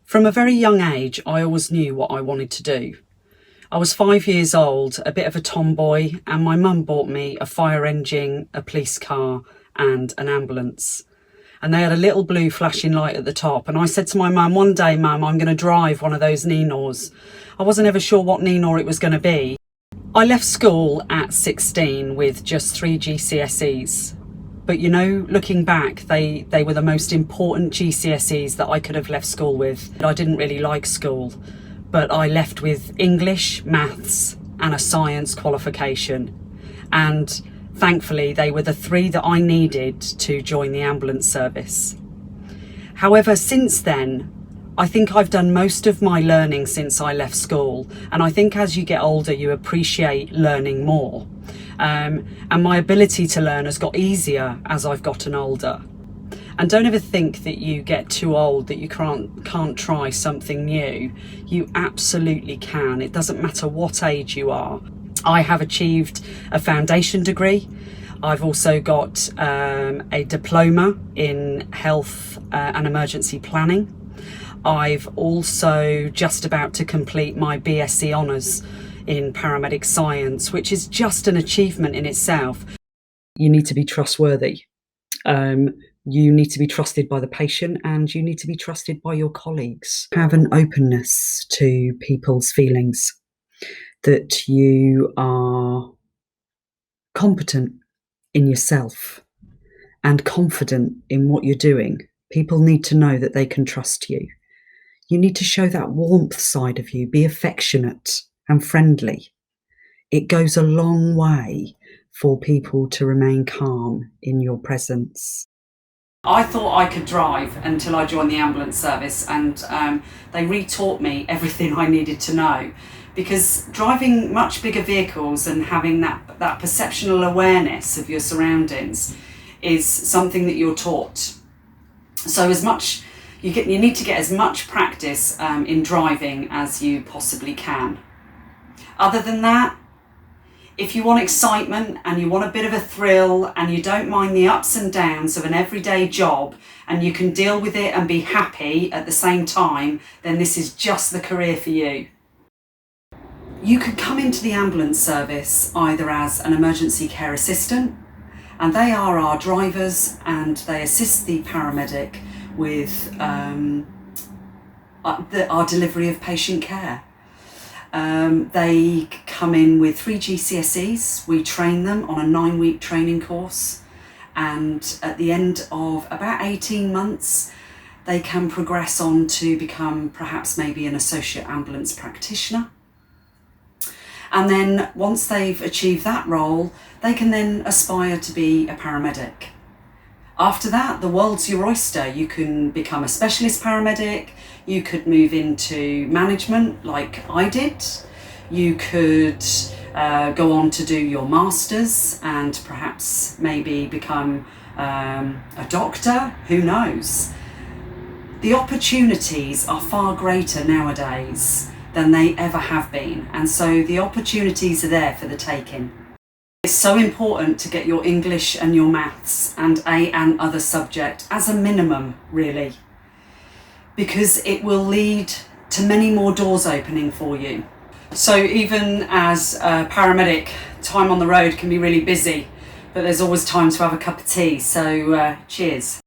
From a very young age, I always knew what I wanted to do. I was 5 years old, a bit of a tomboy, and my mum bought me a fire engine, a police car, and an ambulance. And they had a little blue flashing light at the top. And I said to my mum, one day, Mum, I'm going to drive one of those Ninors. I wasn't ever sure what Ninor it was going to be. I left school at 16 with just 3 GCSEs. But you know, looking back, they were the most important GCSEs that I could have left school with. I didn't really like school, but I left with English, maths, and a science qualification. And thankfully, they were the 3 that I needed to join the ambulance service. However, since then, I think I've done most of my learning since I left school. And I think as you get older, you appreciate learning more. And my ability to learn has got easier as I've gotten older. And don't ever think that you get too old that you can't try something new. You absolutely can. It doesn't matter what age you are. I have achieved a foundation degree. I've also got a diploma in health and emergency planning. I've also just about to complete my BSc Honours in paramedic science, which is just an achievement in itself. You need to be trustworthy. You need to be trusted by the patient, and you need to be trusted by your colleagues. Have an openness to people's feelings, that you are competent in yourself and confident in what you're doing. People need to know that they can trust you. You need to show that warmth side of you, be affectionate and friendly. It goes a long way for people to remain calm in your presence. I thought I could drive until I joined the ambulance service, and they re-taught me everything I needed to know, because driving much bigger vehicles and having that perceptual awareness of your surroundings is something that you're taught. So you need to get as much practice in driving as you possibly can. Other than that, if you want excitement and you want a bit of a thrill and you don't mind the ups and downs of an everyday job and you can deal with it and be happy at the same time, then this is just the career for you. You could come into the ambulance service either as an emergency care assistant, and they are our drivers and they assist the paramedic with our delivery of patient care. They come in with 3 GCSEs. We train them on a 9-week training course, and at the end of about 18 months they can progress on to become perhaps maybe an associate ambulance practitioner. And then once they've achieved that role, they can then aspire to be a paramedic. After that, the world's your oyster. You can become a specialist paramedic, you could move into management like I did, you could go on to do your masters and perhaps maybe become a doctor, who knows. The opportunities are far greater nowadays than they ever have been, and so the opportunities are there for the taking. It's so important to get your English and your maths and and other subject as a minimum, really, because it will lead to many more doors opening for you. So even as a paramedic, time on the road can be really busy, but there's always time to have a cup of tea, so cheers.